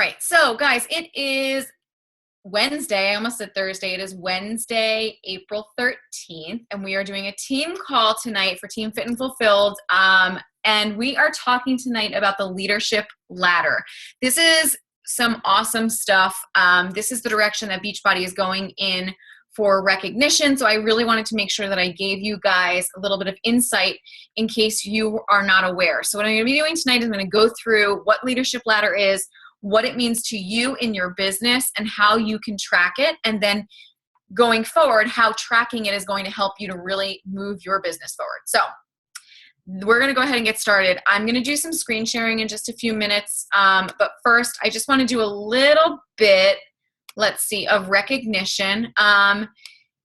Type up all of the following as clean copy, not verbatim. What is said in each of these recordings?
right. So, guys, it is Wednesday. I almost said Thursday. It is Wednesday, April 13th, and we are doing a team call tonight for Team Fit and Fulfilled. And we are talking tonight about the leadership ladder. This is some awesome stuff. This is the direction that Beachbody is going in for recognition. So I really wanted to make sure that I gave you guys a little bit of insight in case you are not aware. So what I'm going to be doing tonight is I'm going to go through what leadership ladder is, what it means to you in your business, and how you can track it. And then going forward, how tracking it is going to help you to really move your business forward. So we're going to go ahead and get started. I'm going to do some screen sharing in just a few minutes. But first, I just want to do a little bit, let's see, of recognition.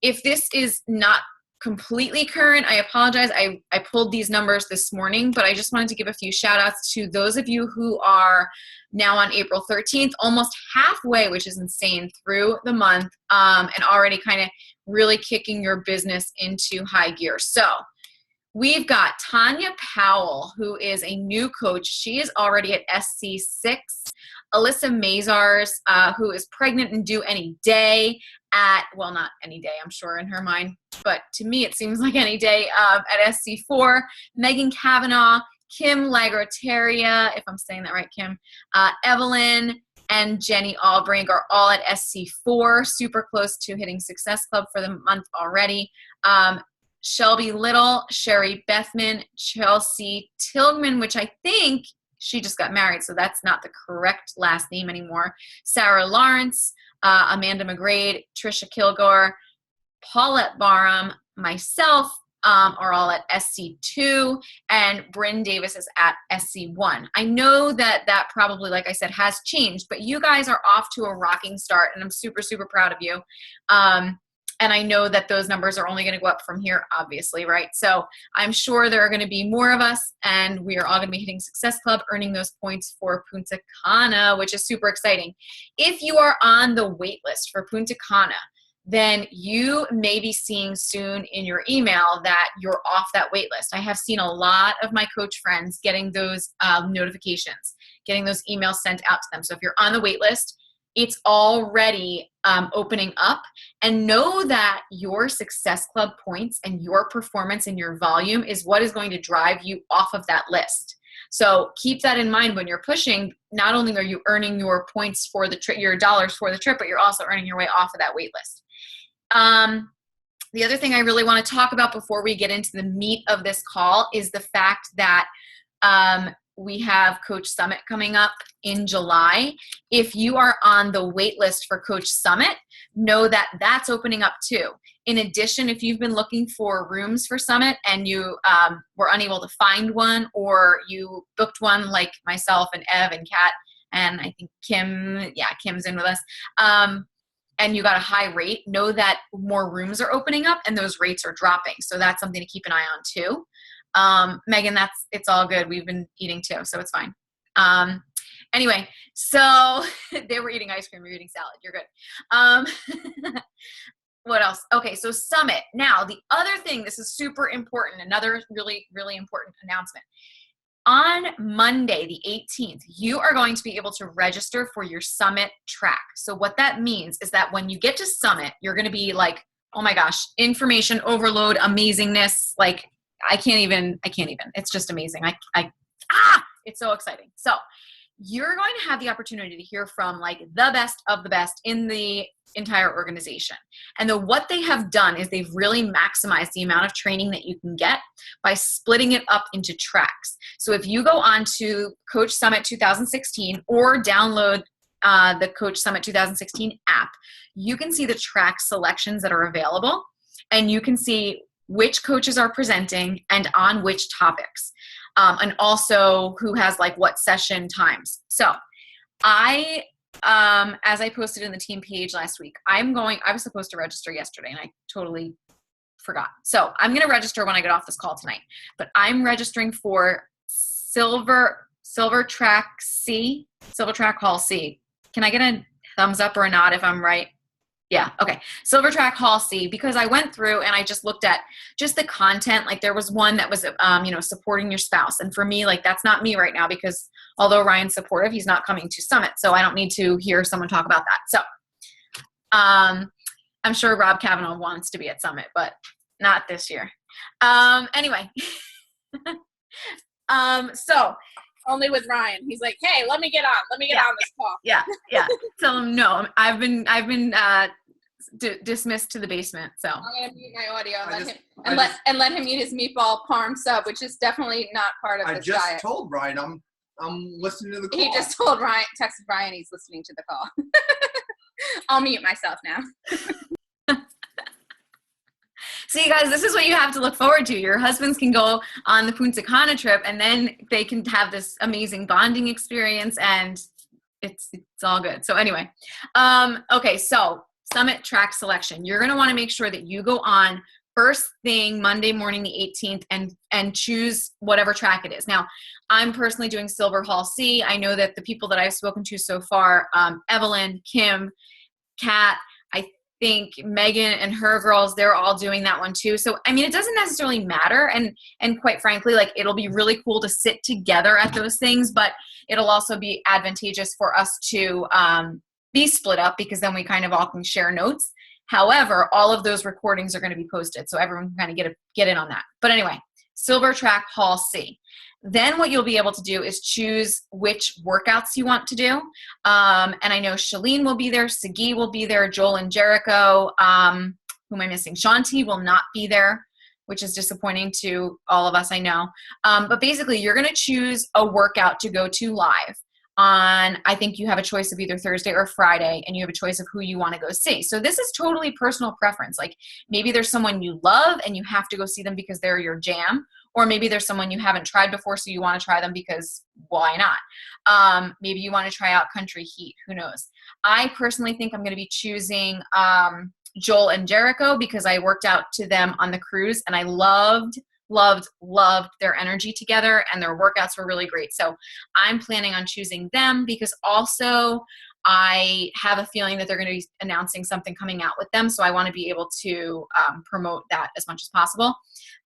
If this is not completely current, I apologize. I pulled these numbers this morning, but I just wanted to give a few shout outs to those of you who are now on April 13th, almost halfway, which is insane, through the month, and already kind of really kicking your business into high gear. So we've got Tanya Powell, who is a new coach. She is already at SC6. Alyssa Mazars, who is pregnant and due any day at, well, not any day, I'm sure in her mind, but to me it seems like any day, at SC4. Megan Kavanaugh, Kim Lagroteria, if I'm saying that right, Kim, Evelyn, and Jenny Albrink are all at SC4, super close to hitting Success Club for the month already. Shelby Little, Sherry Bethman, Chelsea Tilgman, which I think she just got married, so that's not the correct last name anymore. Sarah Lawrence, Amanda McGrade, Trisha Kilgore, Paulette Barham, myself are all at SC2, and Bryn Davis is at SC1. I know that probably, like I said, has changed, but you guys are off to a rocking start, and I'm super, super proud of you. And I know that those numbers are only going to go up from here, obviously, right? So I'm sure there are going to be more of us, and we are all going to be hitting Success Club, earning those points for Punta Cana, which is super exciting. If you are on the wait list for Punta Cana, then you may be seeing soon in your email that you're off that wait list. I have seen a lot of my coach friends getting those notifications, getting those emails sent out to them. So if you're on the wait list, it's already opening up, and know that your Success Club points and your performance and your volume is what is going to drive you off of that list. So keep that in mind when you're pushing. Not only are you earning your points for the trip, your dollars for the trip, but you're also earning your way off of that wait list. The other thing I really want to talk about before we get into the meat of this call is the fact that we have Coach Summit coming up in July. If you are on the wait list for Coach Summit, know that that's opening up too. In addition, if you've been looking for rooms for Summit and you were unable to find one, or you booked one like myself and Ev and Kat, and I think Kim's in with us, and you got a high rate, know that more rooms are opening up and those rates are dropping. So that's something to keep an eye on too. Megan, it's all good. We've been eating too, so it's fine. Anyway, so they were eating ice cream, you're eating salad. You're good. What else? Okay, so Summit. Now, the other thing, this is super important, another really, really important announcement. On Monday, the 18th, you are going to be able to register for your Summit track. So what that means is that when you get to Summit, you're going to be like, oh my gosh, information overload, amazingness, like I can't even, it's just amazing. It's so exciting. So you're going to have the opportunity to hear from like the best of the best in the entire organization. And what they have done is they've really maximized the amount of training that you can get by splitting it up into tracks. So if you go on to Coach Summit 2016 or download the Coach Summit 2016 app, you can see the track selections that are available, and you can see which coaches are presenting and on which topics, and also who has like what session times. So as I posted in the team page last week, I was supposed to register yesterday and I totally forgot. So I'm going to register when I get off this call tonight, but I'm registering for Silver Track Hall C. Can I get a thumbs up or a nod if I'm right? Yeah. Okay. Silver Track Hall C, because I went through and I just looked at just the content. Like there was one that was, supporting your spouse. And for me, like that's not me right now because although Ryan's supportive, he's not coming to Summit. So I don't need to hear someone talk about that. So I'm sure Rob Kavanaugh wants to be at Summit, but not this year. Anyway. So only with Ryan. He's like, hey, let me get on this call. Yeah. Tell him no. I've been dismissed to the basement. So I'm gonna mute my audio and let him eat his meatball parm sub, which is definitely not part of this diet. I just told Ryan I'm listening to the call. He just told Ryan, texted Ryan, he's listening to the call. I'll mute myself now. See, guys, this is what you have to look forward to. Your husbands can go on the Punta Cana trip, and then they can have this amazing bonding experience, and it's all good. So anyway, okay, so Summit track selection. You're going to want to make sure that you go on first thing Monday morning, the 18th, and choose whatever track it is. Now, I'm personally doing Silver Hall C. I know that the people that I've spoken to so far, Evelyn, Kim, Kat, I think Megan and her girls, they're all doing that one too. So, I mean, it doesn't necessarily matter. And quite frankly, like it'll be really cool to sit together at those things, but it'll also be advantageous for us to be split up because then we kind of all can share notes. However, all of those recordings are going to be posted. So everyone can kind of get in on that. But anyway, Silver Track Hall C. Then what you'll be able to do is choose which workouts you want to do. And I know Shalene will be there, Sagi will be there, Joel and Jericho. Who am I missing? Shanti will not be there, which is disappointing to all of us, I know. But basically, you're going to choose a workout to go to live on, I think you have a choice of either Thursday or Friday, and you have a choice of who you want to go see. So this is totally personal preference. Like maybe there's someone you love and you have to go see them because they're your jam. Or maybe there's someone you haven't tried before, so you want to try them because why not? Maybe you want to try out Country Heat. Who knows? I personally think I'm going to be choosing Joel and Jericho because I worked out to them on the cruise, and I loved their energy together, and their workouts were really great. So I'm planning on choosing them because also I have a feeling that they're going to be announcing something coming out with them. So I want to be able to promote that as much as possible.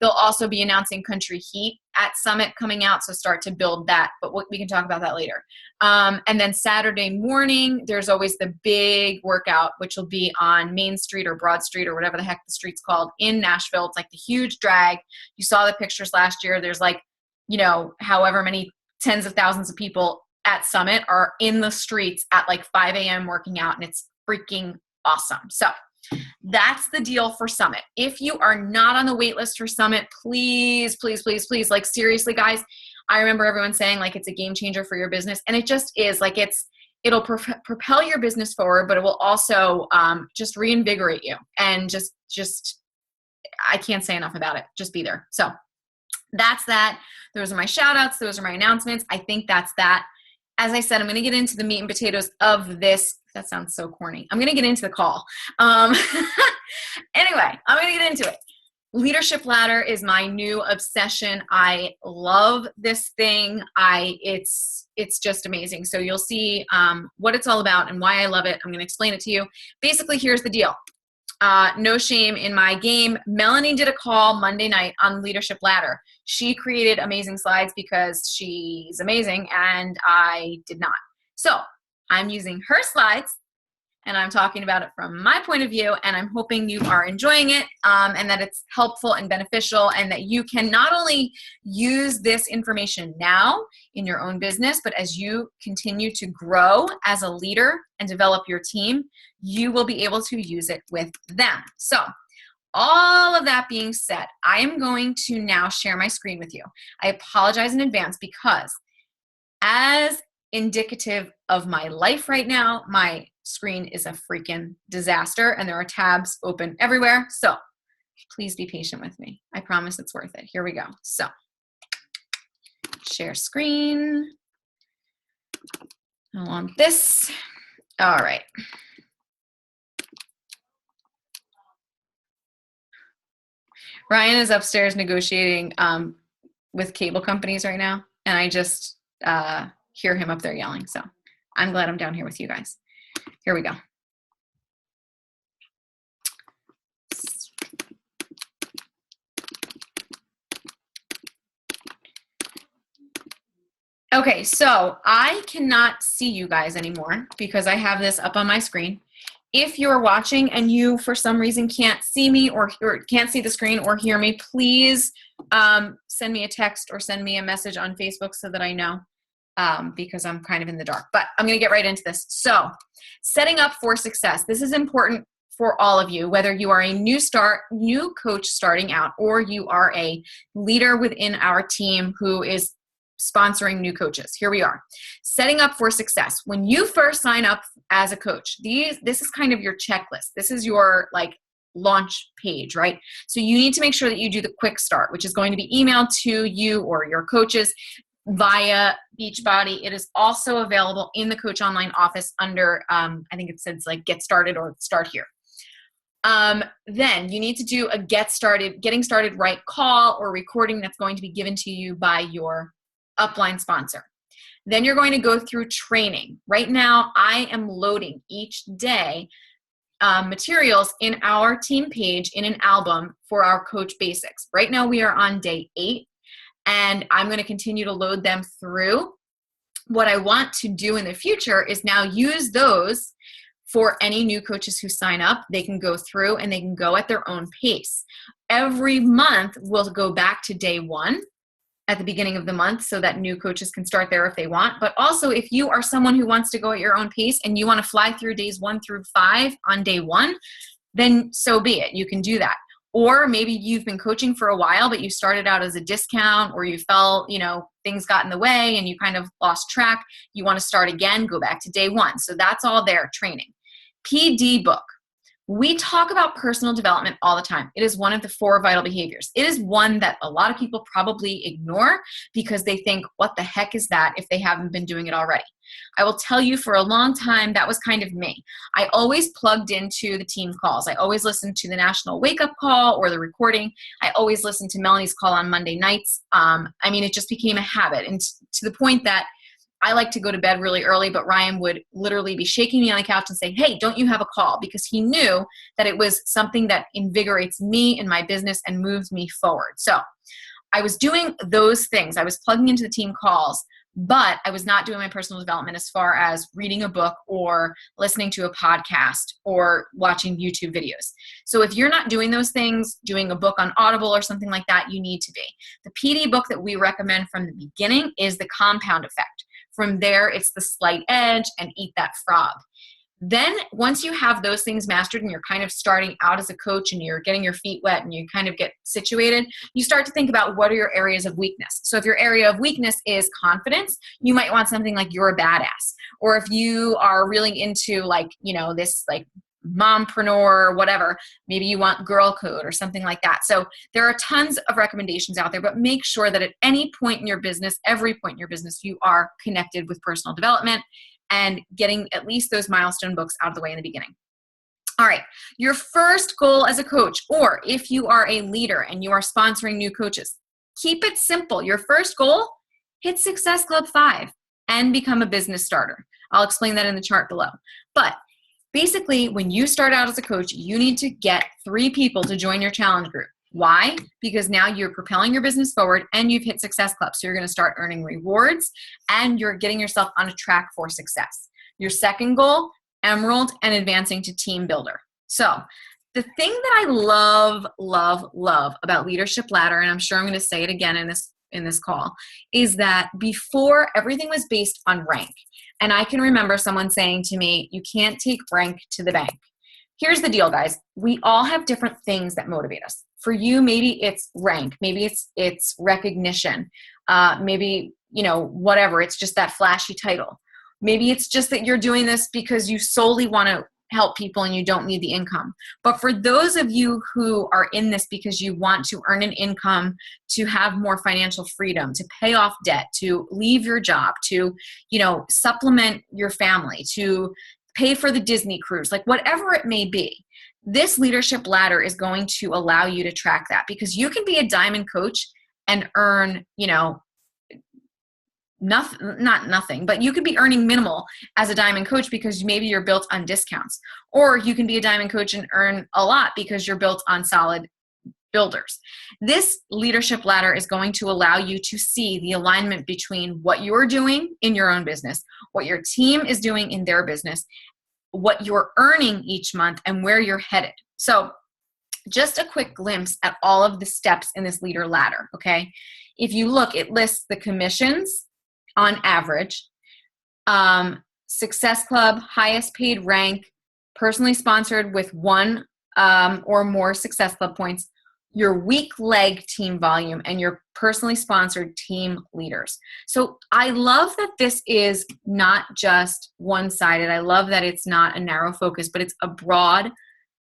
They'll also be announcing Country Heat at Summit coming out. So start to build that, but we can talk about that later. And then Saturday morning, there's always the big workout, which will be on Main Street or Broad Street or whatever the heck the street's called in Nashville. It's like the huge drag. You saw the pictures last year. There's like, however many tens of thousands of people at Summit are in the streets at like 5 a.m. working out, and it's freaking awesome. So that's the deal for Summit. If you are not on the wait list for Summit, please, like seriously, guys, I remember everyone saying like it's a game changer for your business, and it just is. Like it'll propel your business forward, but it will also just reinvigorate you, and just I can't say enough about it. Just be there. So that's that. Those are my shout outs. Those are my announcements. I think that's that. As I said, I'm going to get into the meat and potatoes of this. That sounds so corny. I'm going to get into the call. Anyway, I'm going to get into it. Leadership Ladder is my new obsession. I love this thing. It's just amazing. So you'll see what it's all about and why I love it. I'm going to explain it to you. Basically, here's the deal. No shame in my game. Melanie did a call Monday night on Leadership Ladder. She created amazing slides because she's amazing, and I did not. So I'm using her slides, and I'm talking about it from my point of view, and I'm hoping you are enjoying it, and that it's helpful and beneficial, and that you can not only use this information now in your own business, but as you continue to grow as a leader and develop your team, you will be able to use it with them. So all of that being said, I am going to now share my screen with you. I apologize in advance because as indicative of my life right now, my screen is a freaking disaster and there are tabs open everywhere. So please be patient with me. I promise it's worth it. Here we go. So share screen. I want this. All right. Ryan is upstairs negotiating with cable companies right now, and I just hear him up there yelling. So I'm glad I'm down here with you guys. Here we go. Okay, so I cannot see you guys anymore because I have this up on my screen. If you're watching and you, for some reason, can't see me or can't see the screen or hear me, please send me a text or send me a message on Facebook so that I know, because I'm kind of in the dark. But I'm going to get right into this. So setting up for success. This is important for all of you, whether you are a new coach starting out or you are a leader within our team who is sponsoring new coaches. Here we are. Setting up for success. When you first sign up as a coach, this is kind of your checklist. This is your launch page, right? So you need to make sure that you do the quick start, which is going to be emailed to you or your coaches via Beachbody. It is also available in the Coach Online office under, I think it says get started or start here. Then you need to do a getting started right call or recording that's going to be given to you by your upline sponsor. Then you're going to go through training. Right now, I am loading each day materials in our team page in an album for our Coach Basics. Right now, we are on day 8, and I'm going to continue to load them through. What I want to do in the future is now use those for any new coaches who sign up. They can go through and they can go at their own pace. Every month, we'll go back to day 1 at the beginning of the month so that new coaches can start there if they want. But also, if you are someone who wants to go at your own pace and you want to fly through days 1 through 5 on day 1, then so be it. You can do that. Or maybe you've been coaching for a while, but you started out as a discount, or you felt, things got in the way and you kind of lost track. You want to start again, go back to day 1. So that's all there, training. PD book. We talk about personal development all the time. It is one of the 4 vital behaviors. It is one that a lot of people probably ignore because they think, what the heck is that if they haven't been doing it already? I will tell you, for a long time, that was kind of me. I always plugged into the team calls. I always listened to the National Wake Up Call or the recording. I always listened to Melanie's call on Monday nights. It just became a habit, and to the point that I like to go to bed really early, but Ryan would literally be shaking me on the couch and say, hey, don't you have a call? Because he knew that it was something that invigorates me in my business and moves me forward. So I was doing those things. I was plugging into the team calls, but I was not doing my personal development as far as reading a book or listening to a podcast or watching YouTube videos. So if you're not doing those things, doing a book on Audible or something like that, you need to be. The PD book that we recommend from the beginning is The Compound Effect. From there, it's The Slight Edge and Eat That Frog. Then once you have those things mastered and you're kind of starting out as a coach and you're getting your feet wet and you kind of get situated, you start to think about what are your areas of weakness. So if your area of weakness is confidence, you might want something like You're a Badass. Or if you are really into this mompreneur, whatever, maybe you want Girl Code or something like that. So there are tons of recommendations out there, but make sure that at any point in your business, every point in your business, you are connected with personal development and getting at least those milestone books out of the way in the beginning. All right, your first goal as a coach, or if you are a leader and you are sponsoring new coaches, keep it simple. Your first goal, hit Success Club 5 and become a business starter. I'll explain that in the chart below. But basically, when you start out as a coach, you need to get 3 people to join your challenge group. Why? Because now you're propelling your business forward and you've hit Success Club. So you're going to start earning rewards and you're getting yourself on a track for success. Your second goal, Emerald and advancing to Team Builder. So the thing that I love, love, love about Leadership Ladder, and I'm sure I'm going to say it again in this call, is that before everything was based on rank. And I can remember someone saying to me, you can't take rank to the bank. Here's the deal, guys. We all have different things that motivate us. For you, maybe it's rank. Maybe it's recognition. Maybe, whatever. It's just that flashy title. Maybe it's just that you're doing this because you solely want to help people and you don't need the income. But for those of you who are in this because you want to earn an income, to have more financial freedom, to pay off debt, to leave your job, to, supplement your family, to pay for the Disney cruise, whatever it may be, this Leadership Ladder is going to allow you to track that, because you can be a diamond coach and earn, not nothing, but you could be earning minimal as a diamond coach because maybe you're built on discounts. Or you can be a diamond coach and earn a lot because you're built on solid builders. This leadership ladder is going to allow you to see the alignment between what you're doing in your own business, what your team is doing in their business, what you're earning each month, and where you're headed. So just a quick glimpse at all of the steps in this leader ladder, okay? If you look, it lists the commissions on average, Success Club, highest paid rank, personally sponsored with one or more Success Club points, your weak leg team volume, and your personally sponsored team leaders. So I love that this is not just one-sided. I love that it's not a narrow focus, but it's a broad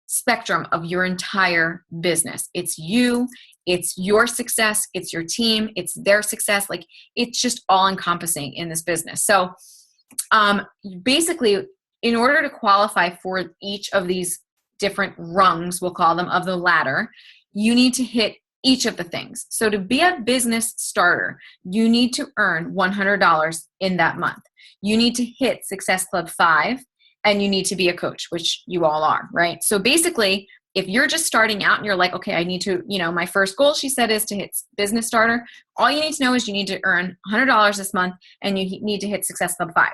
spectrum of your entire business. It's you, it's your success, it's your team, it's their success. Like, it's just all encompassing in this business. So basically, in order to qualify for each of these different rungs, we'll call them, of the ladder, you need to hit each of the things. So to be a business starter, you need to earn $100 in that month. You need to hit Success Club 5, and you need to be a coach, which you all are, right? So basically, if you're just starting out and you're like, okay, I need to, my first goal, she said, is to hit business starter. All you need to know is you need to earn $100 this month, and you need to hit Success Club 5.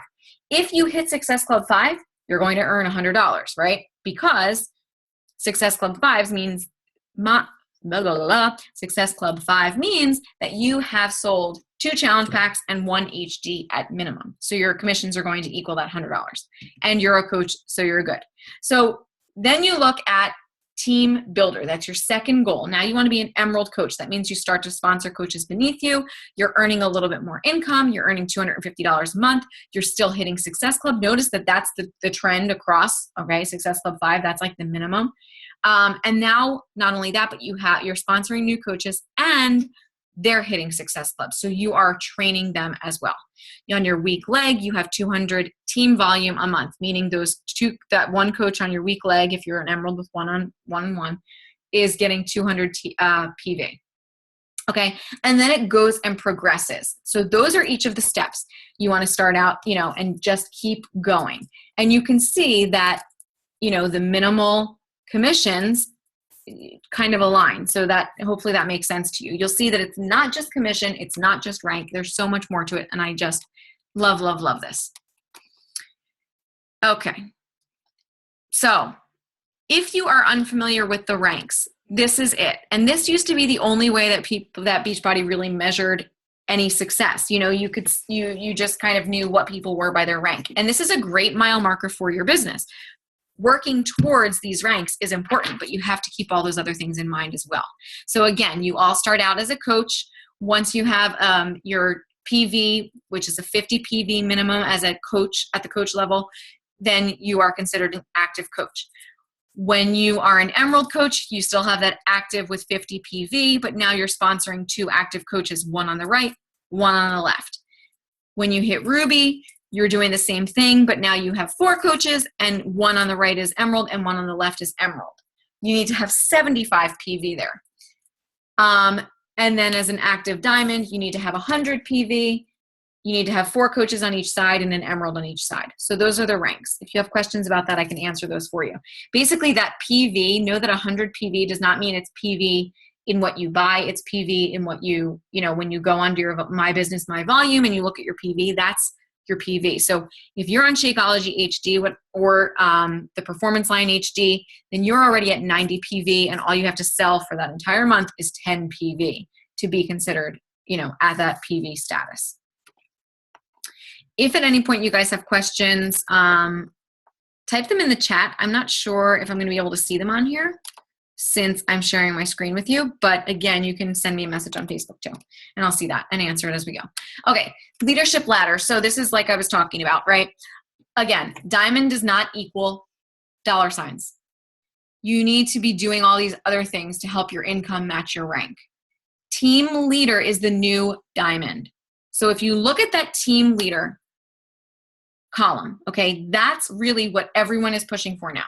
If you hit Success Club 5, you're going to earn $100, right? Because Success Club 5 means Success Club 5 means that you have sold 2 challenge packs and 1 HD at minimum. So your commissions are going to equal that $100. And you're a coach, so you're good. So then you look at team builder. That's your second goal. Now you want to be an Emerald coach. That means you start to sponsor coaches beneath you. You're earning a little bit more income. You're earning $250 a month. You're still hitting Success Club. Notice that that's the trend across, okay? Success Club 5, that's like the minimum. And now, not only that, but you're sponsoring new coaches and they're hitting Success Club. So you are training them as well. On your weak leg, you have 200 team volume a month, meaning that one coach on your weak leg, if you're an Emerald with one-on-one, is getting 200 PV. Okay. And then it goes and progresses. So those are each of the steps. You want to start out, and just keep going. And you can see that, the minimal commissions kind of align. So that hopefully that makes sense to you. You'll see that it's not just commission. It's not just rank. There's so much more to it. And I just love, love, love this. Okay. So if you are unfamiliar with the ranks, this is it. And this used to be the only way that Beachbody really measured any success. You just kind of knew what people were by their rank. And this is a great mile marker for your business. Working towards these ranks is important, but you have to keep all those other things in mind as well. So again, you all start out as a coach. Once you have your PV, which is a 50 PV minimum as a coach at the coach level, then you are considered an active coach. When you are an Emerald coach, you still have that active with 50 PV, but now you're sponsoring 2 active coaches, one on the right, one on the left. When you hit Ruby, you're doing the same thing, but now you have 4 coaches, and one on the right is Emerald and one on the left is Emerald. You need to have 75 PV there. And then as an active Diamond, you need to have 100 PV. You need to have 4 coaches on each side and an Emerald on each side. So those are the ranks. If you have questions about that, I can answer those for you. Basically, that PV, know that 100 PV does not mean it's PV in what you buy. It's PV in what when you go onto your My Business, My Volume and you look at your PV, that's your PV. So if you're on Shakeology HD or the Performance Line HD, then you're already at 90 PV, and all you have to sell for that entire month is 10 PV to be considered, at that PV status. If at any point you guys have questions, type them in the chat. I'm not sure if I'm going to be able to see them on here since I'm sharing my screen with you. But again, you can send me a message on Facebook too, and I'll see that and answer it as we go. Okay, leadership ladder. So this is like I was talking about, right? Again, diamond does not equal dollar signs. You need to be doing all these other things to help your income match your rank. Team leader is the new diamond. So if you look at that team leader column, okay, that's really what everyone is pushing for now.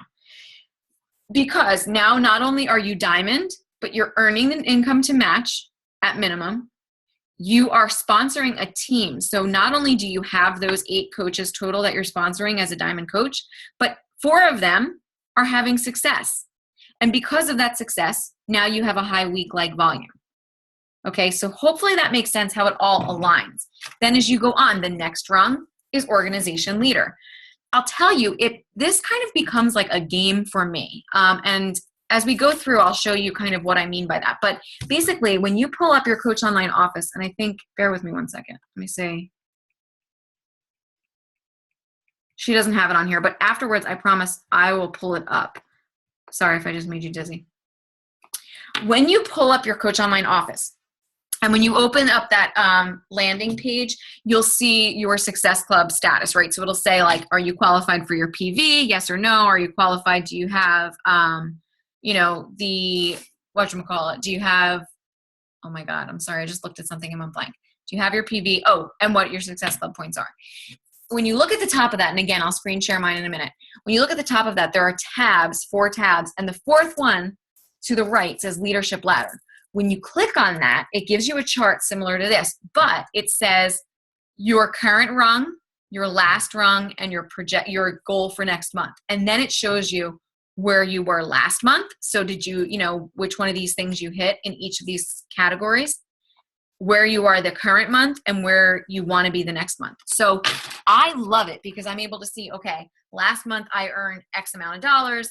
Because now not only are you diamond, but you're earning an income to match at minimum. You are sponsoring a team. So not only do you have those 8 coaches total that you're sponsoring as a diamond coach, but 4 of them are having success. And because of that success, now you have a high week-like volume. Okay, so hopefully that makes sense how it all aligns. Then as you go on, the next rung is organization leader. I'll tell you, this kind of becomes like a game for me. And as we go through, I'll show you kind of what I mean by that. But basically, when you pull up your Coach Online office, and I think, bear with me one second. Let me say, she doesn't have it on here, but afterwards, I promise I will pull it up. Sorry if I just made you dizzy. When you pull up your Coach Online office, and when you open up that landing page, you'll see your Success Club status, right? So it'll say like, are you qualified for your PV? Yes or no. Are you qualified? Do you have, the, whatchamacallit? Do you have, oh my God, I'm sorry. I just looked at something and went blank. Do you have your PV? Oh, and what your Success Club points are. When you look at the top of that, and again, I'll screen share mine in a minute. When you look at the top of that, there are tabs, 4 tabs, and the fourth one to the right says Leadership Ladder. When you click on that, it gives you a chart similar to this, but it says your current rung, your last rung, and your goal for next month. And then it shows you where you were last month. So did you, which one of these things you hit in each of these categories, where you are the current month, and where you want to be the next month. So I love it because I'm able to see, okay, last month I earned X amount of dollars.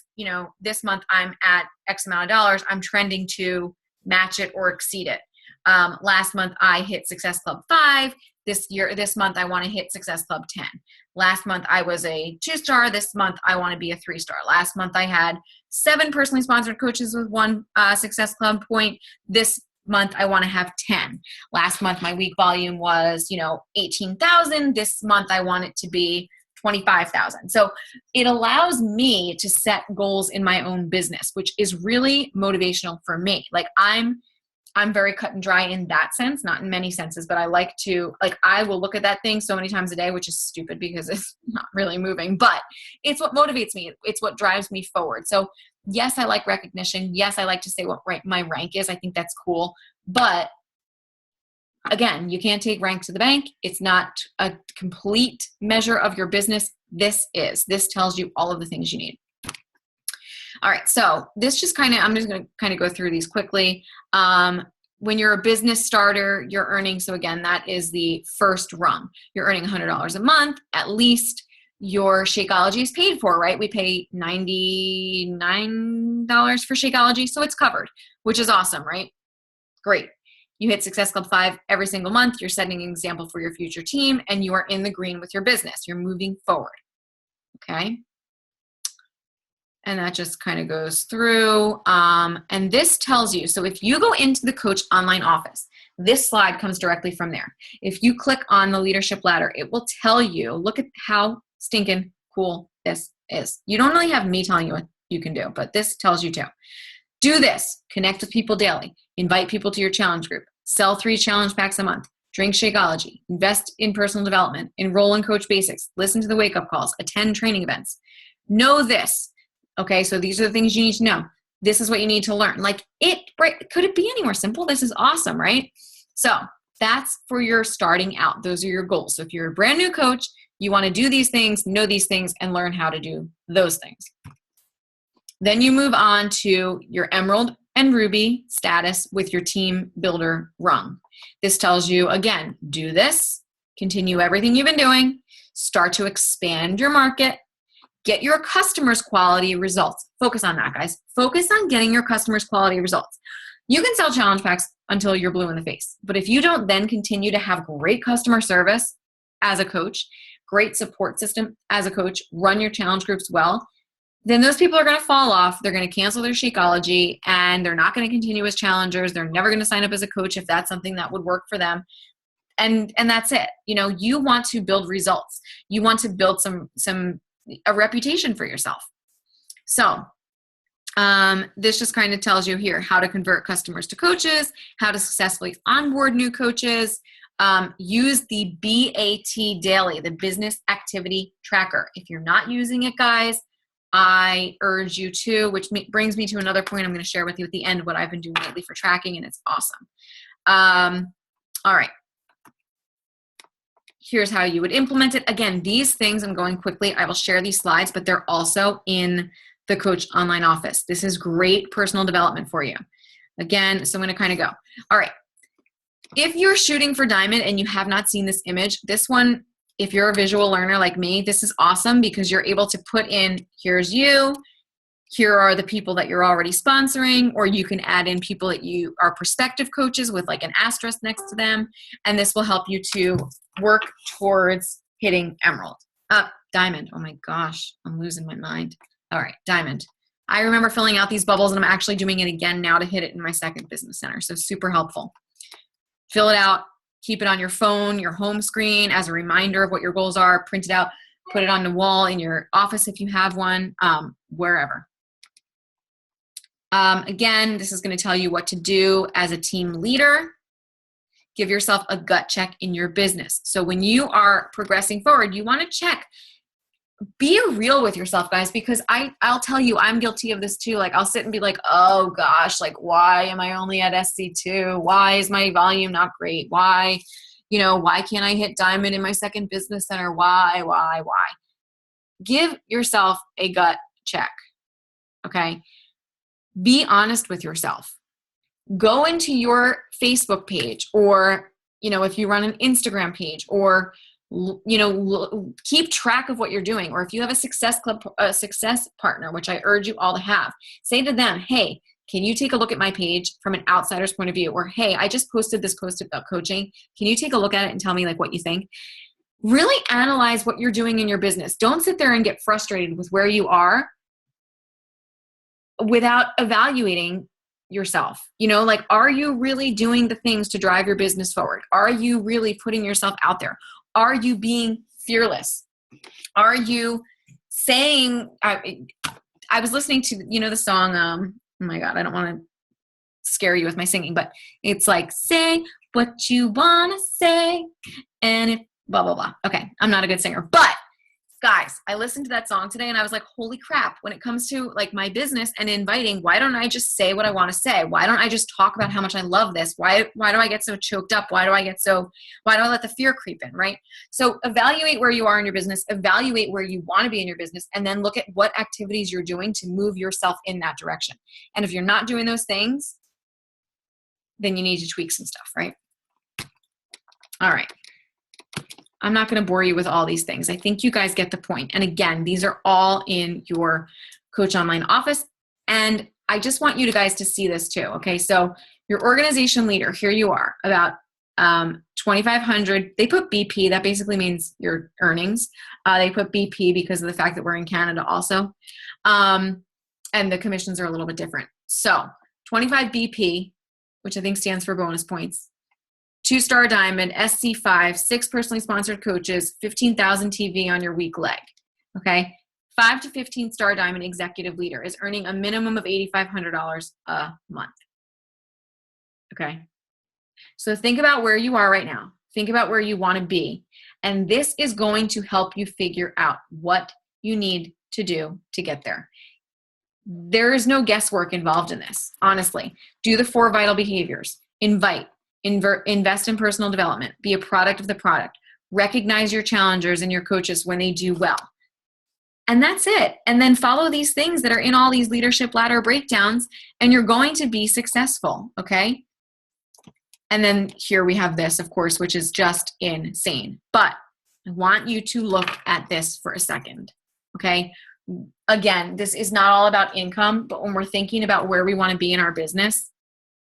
This month I'm at X amount of dollars. I'm trending to match it or exceed it. Last month I hit Success Club 5. This month I want to hit Success Club 10. Last month I was a 2-star. This month I want to be a 3-star. Last month I had 7 personally sponsored coaches with 1 Success Club point. This month I want to have 10. Last month my week volume was 18,000. This month I want it to be 25,000. So it allows me to set goals in my own business, which is really motivational for me. Like I'm very cut and dry in that sense, not in many senses, but I like to, I will look at that thing so many times a day, which is stupid because it's not really moving, but it's what motivates me. It's what drives me forward. So yes, I like recognition. Yes, I like to say what my rank is. I think that's cool. But again, you can't take rank to the bank. It's not a complete measure of your business. This tells you all of the things you need. All right. So this just I'm just going to kind of go through these quickly. When you're a business starter, you're earning, so again, that is the first rung. You're earning $100 a month, at least. Your Shakeology is paid for, right? We pay $99 for Shakeology, so it's covered, which is awesome, right? Great. You hit Success Club 5 every single month. You're setting an example for your future team, and you are in the green with your business. You're moving forward, okay? And that just kind of goes through. And this tells you, so if you go into the Coach Online office, this slide comes directly from there. If you click on the Leadership Ladder, it will tell you, look at how stinking cool this is. You don't really have me telling you what you can do, but this tells you to. Do this. Connect with people daily. Invite people to your challenge group. Sell 3 challenge packs a month. Drink Shakeology. Invest in personal development. Enroll in Coach Basics. Listen to the wake-up calls. Attend training events. Know this. Okay, so these are the things you need to know. This is what you need to learn. Right? Could it be any more simple? This is awesome, right? So that's for your starting out. Those are your goals. So if you're a brand new coach, you want to do these things, know these things, and learn how to do those things. Then you move on to your Emerald and Ruby status with your Team Builder rung. This tells you, again, do this, continue everything you've been doing, start to expand your market, get your customers' quality results. Focus on that, guys. Focus on getting your customers' quality results. You can sell challenge packs until you're blue in the face, but if you don't then continue to have great customer service as a coach, great support system as a coach, run your challenge groups well, then those people are going to fall off. They're going to cancel their Shakeology, and they're not going to continue as challengers. They're never going to sign up as a coach if that's something that would work for them. And that's it. You want to build results. You want to build a reputation for yourself. So this just kind of tells you here how to convert customers to coaches, how to successfully onboard new coaches. Use the BAT Daily, the Business Activity Tracker. If you're not using it, guys, I urge you to, which brings me to another point I'm going to share with you at the end, what I've been doing lately for tracking, and it's awesome. All right. Here's how you would implement it. Again, these things, I'm going quickly. I will share these slides, but they're also in the Coach Online Office. This is great personal development for you. Again, so I'm going to kind of go. All right. If you're shooting for Diamond and you have not seen this image, this one, if you're a visual learner like me, this is awesome because you're able to put in, here's you, here are the people that you're already sponsoring, or you can add in people that you are prospective coaches with like an asterisk next to them, and this will help you to work towards hitting Emerald. Diamond. Oh my gosh, I'm losing my mind. All right, Diamond. I remember filling out these bubbles, and I'm actually doing it again now to hit it in my second business center, so super helpful. Fill it out, keep it on your phone, your home screen as a reminder of what your goals are, print it out, put it on the wall in your office if you have one, wherever. Again, this is going to tell you what to do as a team leader. Give yourself a gut check in your business. So when you are progressing forward, you want to check. Be real with yourself, guys, because I'll tell you, I'm guilty of this too. Like I'll sit and be like, oh gosh, like why am I only at SC2? Why is my volume not great? Why can't I hit Diamond in my second business center? Why? Give yourself a gut check. Okay. Be honest with yourself. Go into your Facebook page, or, if you run an Instagram page, or, keep track of what you're doing. Or if you have a success club, a success partner, which I urge you all to have, say to them, hey, can you take a look at my page from an outsider's point of view? Or, hey, I just posted this post about coaching. Can you take a look at it and tell me like what you think? Really analyze what you're doing in your business. Don't sit there and get frustrated with where you are without evaluating yourself. Are you really doing the things to drive your business forward? Are you really putting yourself out there? Are you being fearless? Are you saying, I was listening to, the song, oh my God, I don't want to scare you with my singing, but it's like, say what you want to say, and it blah, blah, blah. Okay. I'm not a good singer, but guys, I listened to that song today and I was like, holy crap, when it comes to like my business and inviting, why don't I just say what I want to say? Why don't I just talk about how much I love this? Why do I get so choked up? Why do I let the fear creep in, right? So evaluate where you are in your business, evaluate where you want to be in your business, and then look at what activities you're doing to move yourself in that direction. And if you're not doing those things, then you need to tweak some stuff, right? All right. I'm not going to bore you with all these things. I think you guys get the point. And again, these are all in your Coach Online Office. And I just want you guys to see this too. Okay. So your organization leader, here you are, about 2,500. They put BP. That basically means your earnings. They put BP because of the fact that we're in Canada also. And the commissions are a little bit different. So 25 BP, which I think stands for bonus points. 2-star Diamond, SC5, 6 personally sponsored coaches, 15,000 TV on your weak leg. Okay. 5 to 15-star Diamond executive leader is earning a minimum of $8,500 a month. Okay. So think about where you are right now. Think about where you want to be. And this is going to help you figure out what you need to do to get there. There is no guesswork involved in this. Honestly, do the 4 vital behaviors. Invest in personal development. Be a product of the product. Recognize your challengers and your coaches when they do well. And that's it. And then follow these things that are in all these leadership ladder breakdowns, and you're going to be successful, okay? And then here we have this, of course, which is just insane. But I want you to look at this for a second, okay? Again, this is not all about income, but when we're thinking about where we want to be in our business,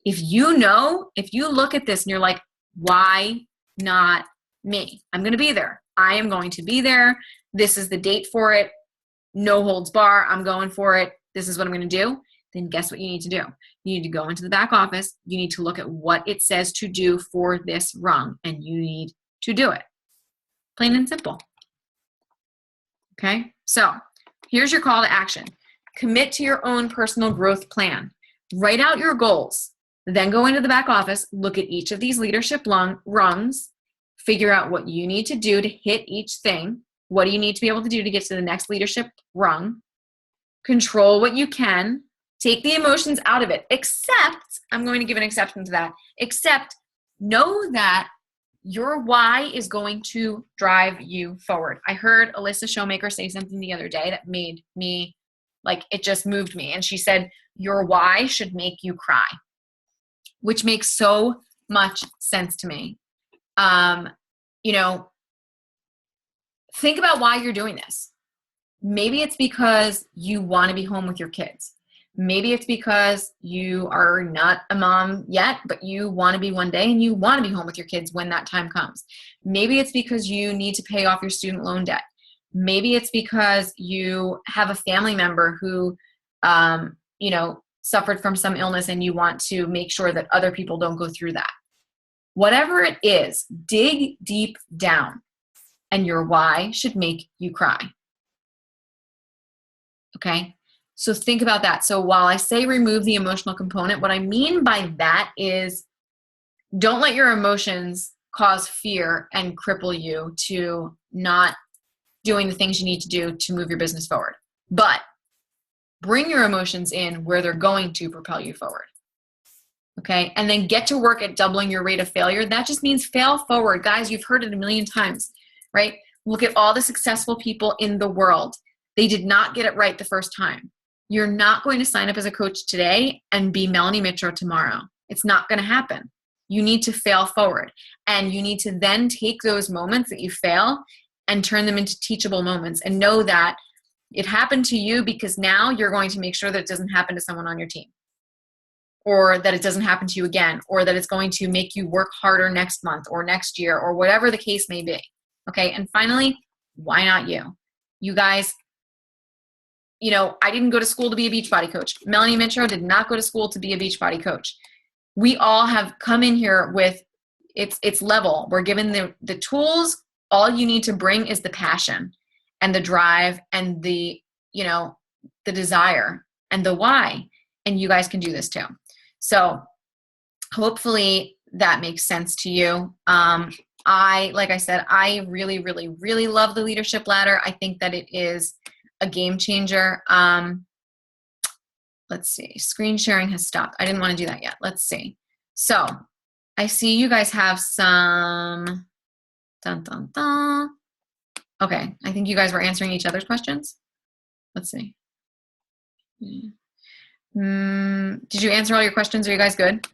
if you look at this and you're like, why not me? I'm going to be there. I am going to be there. This is the date for it. No holds bar. I'm going for it. This is what I'm going to do. Then guess what you need to do? You need to go into the back office. You need to look at what it says to do for this rung, and you need to do it. Plain and simple. Okay? So here's your call to action. Commit to your own personal growth plan. Write out your goals. Then go into the back office, look at each of these leadership rungs, figure out what you need to do to hit each thing. What do you need to be able to do to get to the next leadership rung? Control what you can. Take the emotions out of it. Except, I'm going to give an exception to that, except know that your why is going to drive you forward. I heard Alyssa Showmaker say something the other day that made me Like, it just moved me. And she said, your why should make you cry, which makes so much sense to me. You know, think about why you're doing this. Maybe it's because you want to be home with your kids. Maybe it's because you are not a mom yet, but you want to be one day and you want to be home with your kids when that time comes. Maybe it's because you need to pay off your student loan debt. Maybe it's because you have a family member who, you know, suffered from some illness and you want to make sure that other people don't go through that. Whatever it is, dig deep down, and your why should make you cry. Okay? So think about that. So while I say remove the emotional component, what I mean by that is don't let your emotions cause fear and cripple you to not doing the things you need to do to move your business forward. But bring your emotions in where they're going to propel you forward. Okay? And then get to work at doubling your rate of failure. That just means fail forward. Guys, you've heard it a million times, right? Look at all the successful people in the world. They did not get it right the first time. You're not going to sign up as a coach today and be Melanie Mitro tomorrow. It's not going to happen. You need to fail forward. And you need to then take those moments that you fail and turn them into teachable moments and know that it happened to you because now you're going to make sure that it doesn't happen to someone on your team, or that it doesn't happen to you again, or that it's going to make you work harder next month or next year or whatever the case may be. Okay. And finally, why not you? You guys, you know, I didn't go to school to be a Beachbody coach. Melanie Mitro did not go to school to be a Beachbody coach. We all have come in here with its level. We're given the tools. All you need to bring is the passion and the drive and the, you know, the desire and the why. And you guys can do this too. So hopefully that makes sense to you. Like I said, I really, really, really love the leadership ladder. I think that it is a game changer. Let's see. Screen sharing has stopped. I didn't want to do that yet. Let's see. So I see you guys have some. Dun, dun, dun. Okay. I think you guys were answering each other's questions. Let's see. Did you answer all your questions? Are you guys good?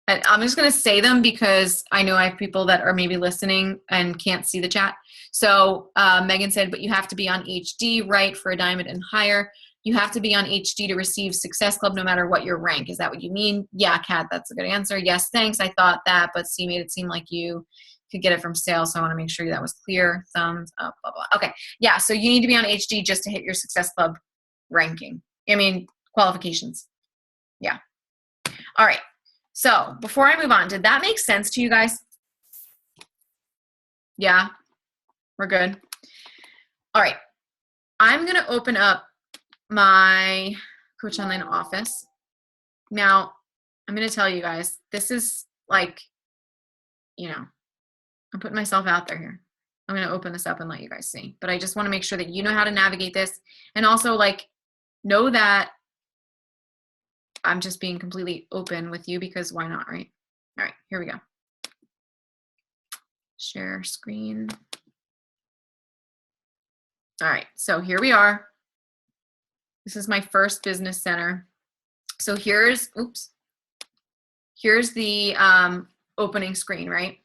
And I'm just going to say them because I know I have people that are maybe listening and can't see the chat. So Megan said, but you have to be on HD, right, for a diamond and higher. You have to be on HD to receive Success Club no matter what your rank. Is that what you mean? Yeah, Kat, that's a good answer. Yes, thanks. I thought that, but C made it seem like you could get it from sales. So I want to make sure that was clear. Thumbs up, blah, blah. Okay. Yeah. So you need to be on HD just to hit your Success Club ranking. I mean, qualifications. Yeah. All right. So before I move on, did that make sense to you guys? Yeah, we're good. All right. I'm going to open up my Coach Online office. Now, I'm going to tell you guys, this is like, you know, I'm putting myself out there here. I'm going to open this up and let you guys see. But I just want to make sure that you know how to navigate this. And also, like, know that I'm just being completely open with you because why not, right? All right, here we go. Share screen. All right, so here we are. This is my first business center. So here's the opening screen, right?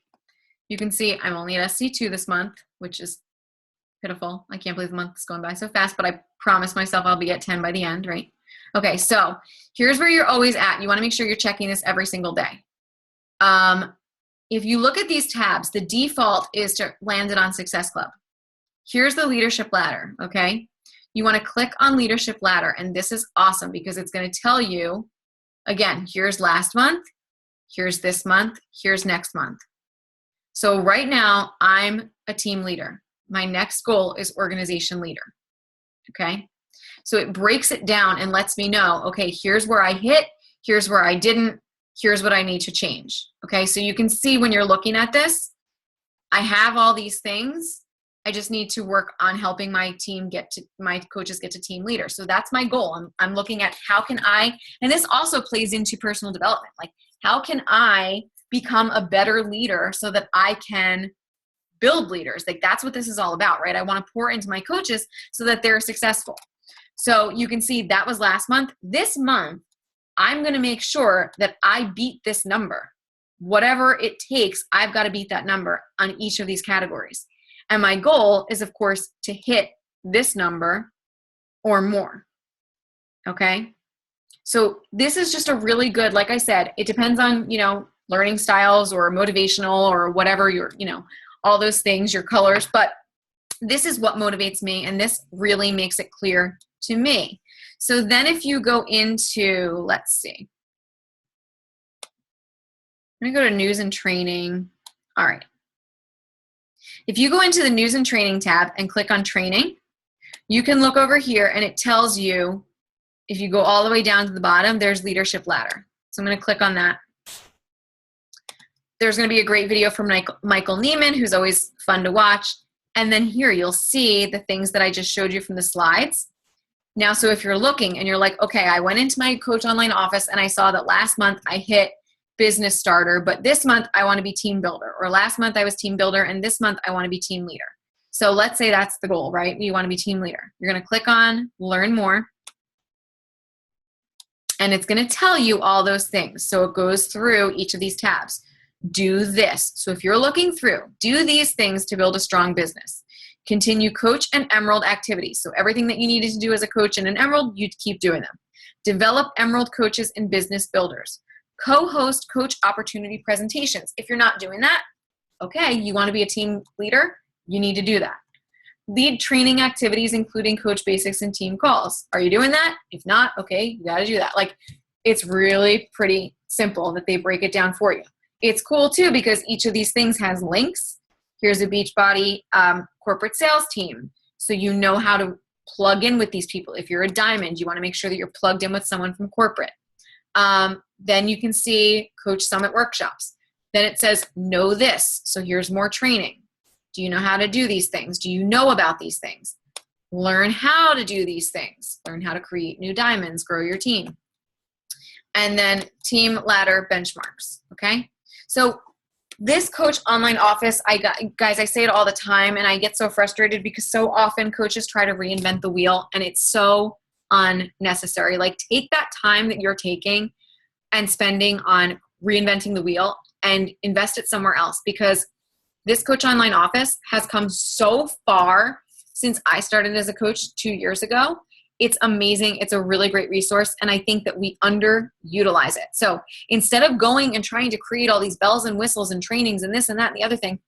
You can see I'm only at SC2 this month, which is pitiful. I can't believe the month is going by so fast, but I promised myself I'll be at 10 by the end, right? Okay, so here's where you're always at. You want to make sure you're checking this every single day. If you look at these tabs, the default is to land it on Success Club. Here's the leadership ladder, okay? You want to click on leadership ladder, and this is awesome because it's going to tell you, again, here's last month, here's this month, here's next month. So right now, I'm a team leader. My next goal is organization leader, okay? So it breaks it down and lets me know, okay, here's where I hit, here's where I didn't, here's what I need to change, okay? So you can see when you're looking at this, I have all these things. I just need to work on helping my coaches get to team leader. So that's my goal. I'm looking at how can I, and this also plays into personal development. Like, how can I become a better leader so that I can build leaders? Like, that's what this is all about, right? I want to pour into my coaches so that they're successful. So you can see that was last month. This month, I'm going to make sure that I beat this number. Whatever it takes, I've got to beat that number on each of these categories. And my goal is, of course, to hit this number or more. Okay? So this is just a really good, like I said, it depends on, learning styles or motivational or whatever all those things, your colors, but this is what motivates me, and this really makes it clear to me. So then if you go into, let's see, I'm going to go to news and training. All right. If you go into the news and training tab and click on training, you can look over here and it tells you, if you go all the way down to the bottom, there's leadership ladder. So I'm going to click on that. There's going to be a great video from Michael Neiman, who's always fun to watch. And then here you'll see the things that I just showed you from the slides. Now, so if you're looking and you're like, okay, I went into my Coach Online office and I saw that last month I hit business starter, but this month I want to be team builder, or last month I was team builder and this month I want to be team leader. So let's say that's the goal, right? You want to be team leader. You're going to click on learn more. And it's going to tell you all those things. So it goes through each of these tabs. Do this. So if you're looking through, do these things to build a strong business. Continue Coach and Emerald activities. So everything that you needed to do as a coach and an Emerald, you'd keep doing them. Develop Emerald coaches and business builders. Co-host coach opportunity presentations. If you're not doing that, okay, you want to be a team leader, you need to do that. Lead training activities, including coach basics and team calls. Are you doing that? If not, okay, you got to do that. Like, it's really pretty simple that they break it down for you. It's cool too because each of these things has links. Here's a Beachbody corporate sales team. So you know how to plug in with these people. If you're a diamond, you want to make sure that you're plugged in with someone from corporate. Then you can see Coach Summit workshops. Then it says, know this. So here's more training. Do you know how to do these things? Do you know about these things? Learn how to do these things. Learn how to create new diamonds, grow your team. And then team ladder benchmarks, okay? So this Coach Online office, guys, I say it all the time, and I get so frustrated because so often coaches try to reinvent the wheel, and it's so unnecessary. Like, take that time that you're taking and spending on reinventing the wheel and invest it somewhere else, because this Coach Online office has come so far since I started as a coach 2 years ago. It's amazing. It's a really great resource, and I think that we underutilize it. So instead of going and trying to create all these bells and whistles and trainings and this and that and the other thing,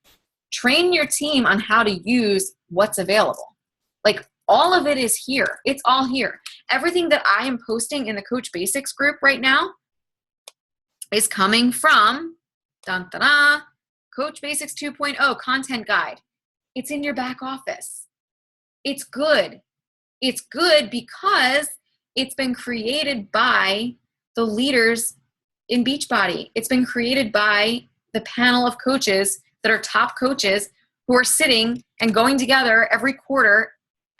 train your team on how to use what's available. Like, all of it is here. It's all here. Everything that I am posting in the Coach Basics group right now is coming from Coach Basics 2.0 content guide. It's in your back office. It's good. It's good because it's been created by the leaders in Beachbody. It's been created by the panel of coaches that are top coaches who are sitting and going together every quarter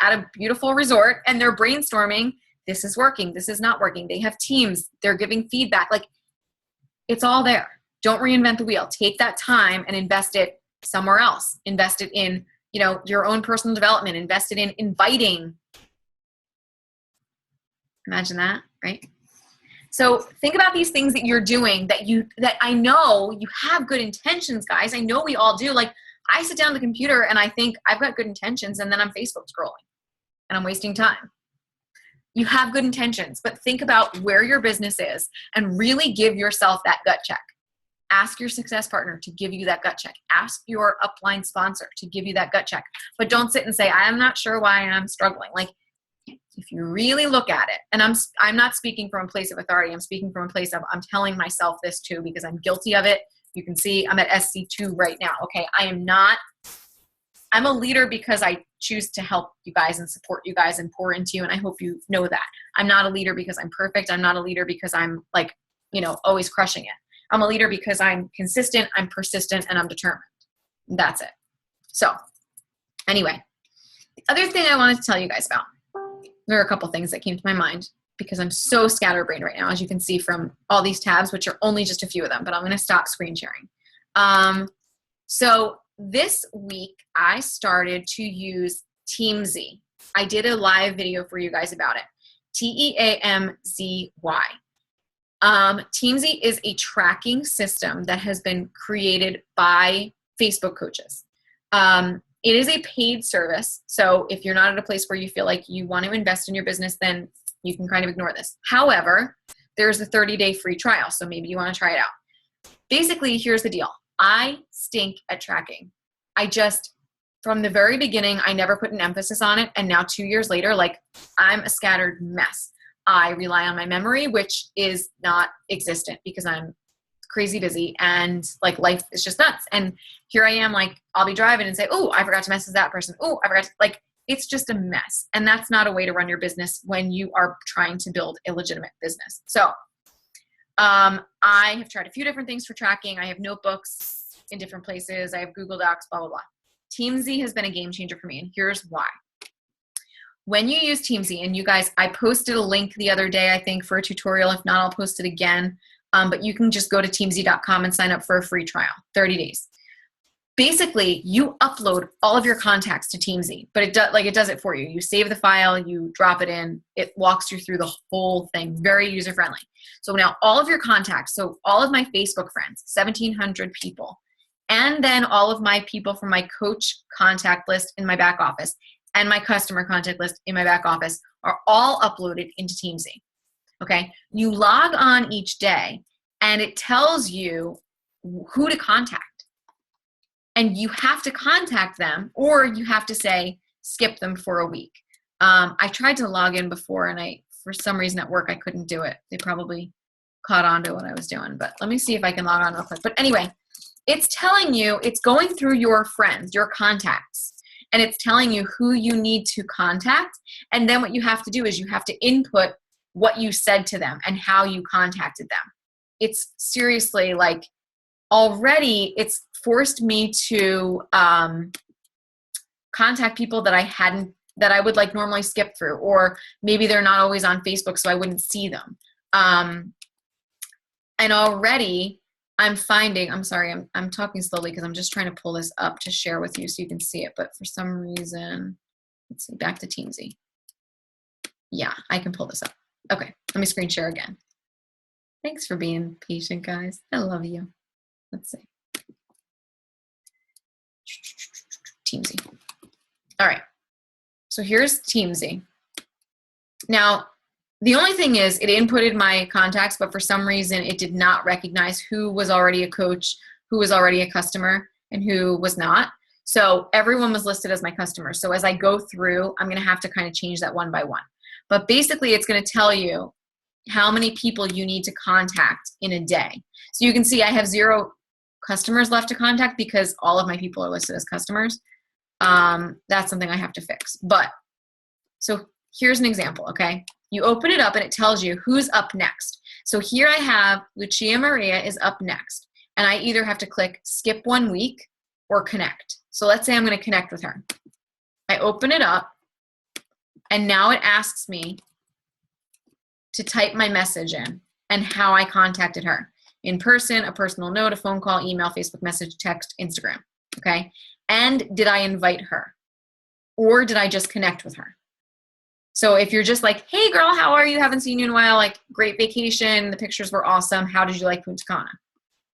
at a beautiful resort, and they're brainstorming, this is working, this is not working. They have teams, they're giving feedback. Like, it's all there. Don't reinvent the wheel. Take that time and invest it somewhere else. Invest it in, your own personal development. Invest it in inviting. Imagine that, right? So think about these things that you're doing that I know you have good intentions, guys. I know we all do. Like, I sit down at the computer and I think I've got good intentions, and then I'm Facebook scrolling and I'm wasting time. You have good intentions, but think about where your business is and really give yourself that gut check. Ask your success partner to give you that gut check. Ask your upline sponsor to give you that gut check. But don't sit and say, I'm not sure why I'm struggling. Like, if you really look at it, and I'm not speaking from a place of authority, I'm speaking from a place of, I'm telling myself this too, because I'm guilty of it. You can see I'm at SC2 right now. Okay, I'm a leader because I choose to help you guys and support you guys and pour into you, and I hope you know that. I'm not a leader because I'm perfect. I'm not a leader because I'm always crushing it. I'm a leader because I'm consistent, I'm persistent, and I'm determined. That's it. So anyway, the other thing I wanted to tell you guys about, there are a couple things that came to my mind because I'm so scatterbrained right now, as you can see from all these tabs, which are only just a few of them, but I'm going to stop screen sharing. So this week I started to use TeamZ. I did a live video for you guys about it. Teamzy. Teamzy is a tracking system that has been created by Facebook coaches. It is a paid service. So if you're not at a place where you feel like you want to invest in your business, then you can kind of ignore this. However, there's a 30-day free trial. So maybe you want to try it out. Basically, here's the deal. I stink at tracking. From the very beginning, I never put an emphasis on it. And now 2 years later, like, I'm a scattered mess. I rely on my memory, which is not existent because I'm crazy busy and like life is just nuts. And here I am, like, I'll be driving and say, oh, I forgot to message that person. Oh, I forgot to, like, it's just a mess. And that's not a way to run your business when you are trying to build a legitimate business. So I have tried a few different things for tracking. I have notebooks in different places. I have Google Docs, blah, blah, blah. Teamzy has been a game changer for me, and here's why. When you use Teamzy, and you guys, I posted a link the other day, I think, for a tutorial. If not, I'll post it again. But you can just go to teamzy.com and sign up for a free trial, 30 days. Basically, you upload all of your contacts to Teamzy, but it does it for you. You save the file, you drop it in, it walks you through the whole thing, very user-friendly. So now all of your contacts, so all of my Facebook friends, 1,700 people, and then all of my people from my coach contact list in my back office and my customer contact list in my back office are all uploaded into Teamzy. Okay? You log on each day and it tells you who to contact. And you have to contact them, or you have to say, skip them for a week. I tried to log in before, and for some reason at work, I couldn't do it. They probably caught on to what I was doing, but let me see if I can log on real quick. But anyway, it's telling you, it's going through your friends, your contacts, and it's telling you who you need to contact. And then what you have to do is you have to input what you said to them and how you contacted them. It's seriously like, already it's forced me to contact people that I would like normally skip through, or maybe they're not always on Facebook, so I wouldn't see them. And already I'm finding, I'm sorry, I'm talking slowly because I'm just trying to pull this up to share with you so you can see it. But for some reason, let's see, back to Teamzy. Yeah, I can pull this up. Okay, let me screen share again. Thanks for being patient, guys. I love you. Let's see. Teamzy. All right. So here's Teamzy. Now, the only thing is it inputted my contacts, but for some reason it did not recognize who was already a coach, who was already a customer, and who was not. So everyone was listed as my customer. So as I go through, I'm going to have to kind of change that one by one. But basically it's going to tell you how many people you need to contact in a day. So you can see I have 0 customers left to contact because all of my people are listed as customers. That's something I have to fix. But so here's an example, okay? You open it up and it tells you who's up next. So here I have Lucia Maria is up next. And I either have to click skip 1 week or connect. So let's say I'm going to connect with her. I open it up and now it asks me to type my message in and how I contacted her. In person, a personal note, a phone call, email, Facebook message, text, Instagram, okay? And did I invite her? Or did I just connect with her? So if you're just like, hey girl, how are you? Haven't seen you in a while. Like, great vacation. The pictures were awesome. How did you like Punta Cana?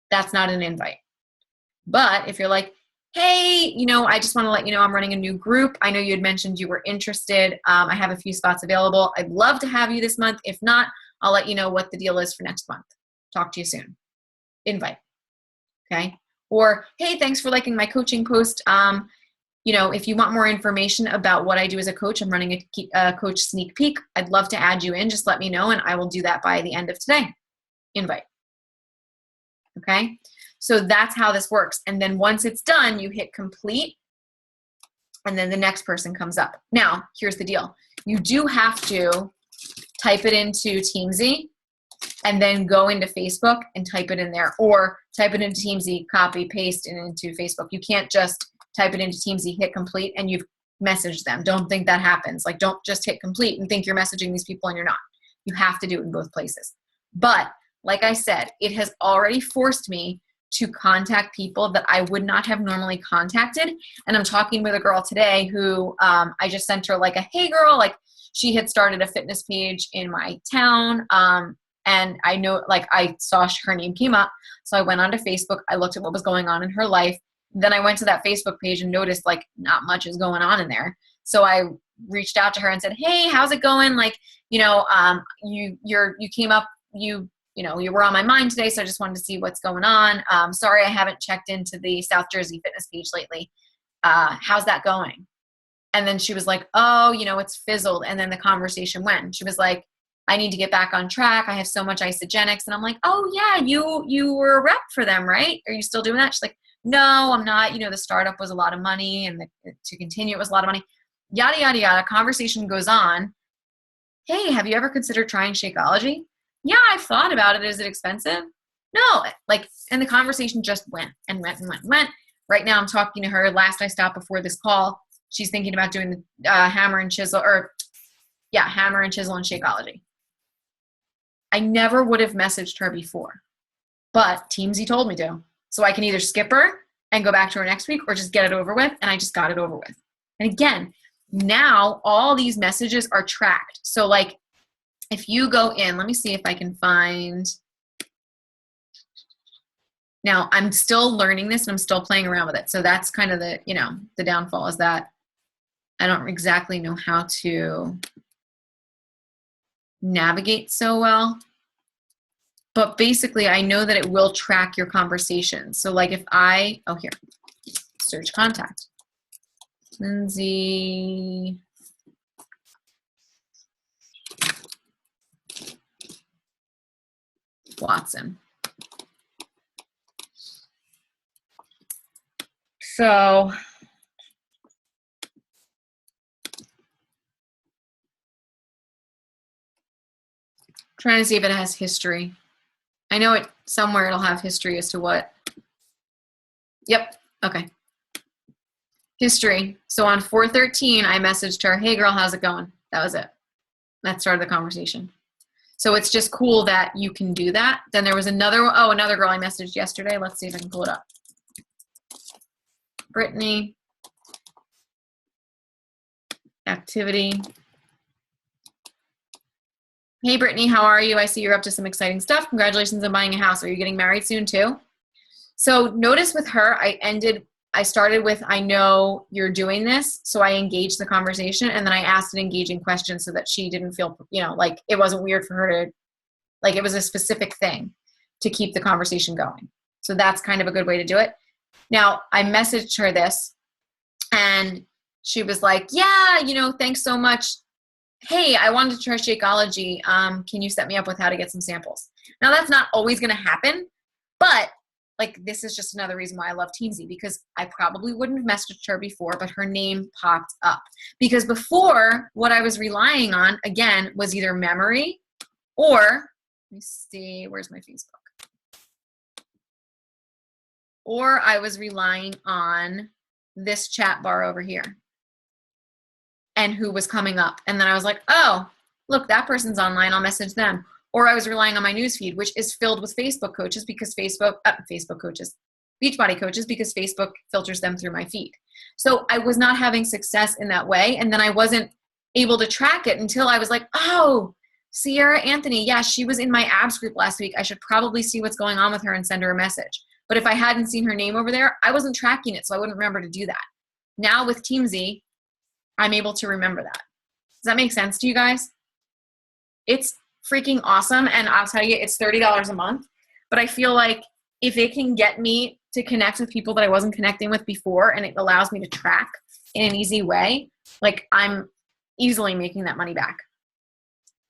That's not an invite. But if you're like, hey, I just want to let you know I'm running a new group. I know you had mentioned you were interested. I have a few spots available. I'd love to have you this month. If not, I'll let you know what the deal is for next month. Talk to you soon. Invite. Okay? Or, hey, thanks for liking my coaching post. If you want more information about what I do as a coach, I'm running a coach sneak peek. I'd love to add you in. Just let me know, and I will do that by the end of today. Invite. Okay? So that's how this works. And then once it's done, you hit complete, and then the next person comes up. Now, here's the deal. You do have to type it into Teamzy and then go into Facebook and type it in there, or type it into Teamzy, copy, paste it into Facebook. You can't just type it into Teamzy, hit complete, and you've messaged them. Don't think that happens. Like, don't just hit complete and think you're messaging these people and you're not. You have to do it in both places. But like I said, it has already forced me to contact people that I would not have normally contacted. And I'm talking with a girl today who I just sent her like a, hey girl, like she had started a fitness page in my town. And I know, like I saw her name came up. So I went onto Facebook. I looked at what was going on in her life. Then I went to that Facebook page and noticed like not much is going on in there. So I reached out to her and said, hey, how's it going? Like, you know, you came up, you were on my mind today. So I just wanted to see what's going on. Sorry, I haven't checked into the South Jersey fitness page lately. How's that going? And then she was like, oh, you know, it's fizzled. And then the conversation went. She was like, I need to get back on track. I have so much Isagenix. And I'm like, oh yeah, you were a rep for them, right? Are you still doing that? She's like, no, I'm not. You know, the startup was a lot of money and to continue it was a lot of money. Yada, yada, yada. Conversation goes on. Hey, have you ever considered trying Shakeology? Yeah, I've thought about it. Is it expensive? No. Like, and the conversation just went and went and went and went. Right now I'm talking to her. Last I stopped before this call, she's thinking about doing the hammer and chisel and Shakeology. I never would have messaged her before, but Teamzy told me to. So I can either skip her and go back to her next week or just get it over with. And I just got it over with. And again, now all these messages are tracked. So like if you go in, let me see if I can find. Now I'm still learning this and I'm still playing around with it. So that's kind of the, you know, the downfall is that I don't exactly know how to navigate so well. But basically, I know that it will track your conversations. So like if I, oh here, search contact. Lindsay Watson. So trying to see if it has history. I know it somewhere it'll have history as to what. Yep. Okay. History. So on 4/13, I messaged her, hey girl, how's it going? That was it. That started the conversation. So it's just cool that you can do that. Then there was another girl I messaged yesterday. Let's see if I can pull it up. Brittany. Activity. Hey, Brittany, how are you? I see you're up to some exciting stuff. Congratulations on buying a house. Are you getting married soon too? So notice with her, I started with, I know you're doing this. So I engaged the conversation and then I asked an engaging question so that she didn't feel, you know, like it wasn't weird for her to, like it was a specific thing to keep the conversation going. So that's kind of a good way to do it. Now I messaged her this and she was like, yeah, you know, thanks so much. Hey, I wanted to try Shakeology. Can you set me up with how to get some samples? Now that's not always going to happen, but like this is just another reason why I love Teamzy, because I probably wouldn't have messaged her before, but her name popped up. Because before, what I was relying on, again, was either memory or, let me see, where's my Facebook? Or I was relying on this chat bar over here and who was coming up. And then I was like, oh, look, that person's online. I'll message them. Or I was relying on my newsfeed, which is filled with Facebook coaches because Facebook coaches, Beachbody coaches, because Facebook filters them through my feed. So I was not having success in that way. And then I wasn't able to track it until I was like, oh, Sierra Anthony. Yeah, she was in my abs group last week. I should probably see what's going on with her and send her a message. But if I hadn't seen her name over there, I wasn't tracking it. So I wouldn't remember to do that. Now with Teamzy, I'm able to remember that. Does that make sense to you guys? It's freaking awesome. And I'll tell you, it's $30 a month. But I feel like if it can get me to connect with people that I wasn't connecting with before, and it allows me to track in an easy way, like I'm easily making that money back.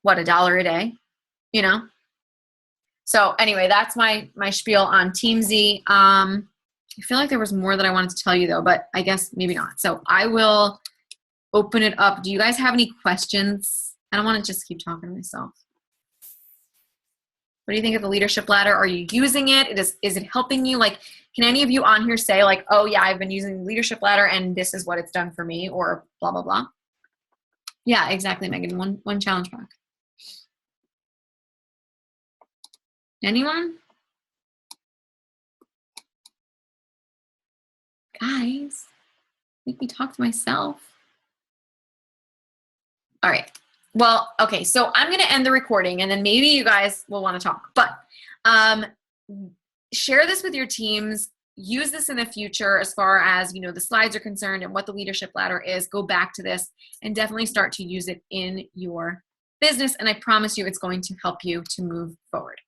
What, $1 a day? You know? So anyway, that's my spiel on Teamzy. I feel like there was more that I wanted to tell you though, but I guess maybe not. So I will open it up. Do you guys have any questions? I don't want to just keep talking to myself. What do you think of the leadership ladder? Are you using it? Is it helping you? Like, can any of you on here say like, oh yeah, I've been using the leadership ladder and this is what it's done for me, or blah, blah, blah. Yeah, exactly, Megan. One challenge pack. Anyone? Guys, make me talk to myself. All right. Well, okay. So I'm going to end the recording and then maybe you guys will want to talk, but share this with your teams. Use this in the future as far as, you know, the slides are concerned and what the leadership ladder is. Go back to this and definitely start to use it in your business. And I promise you it's going to help you to move forward.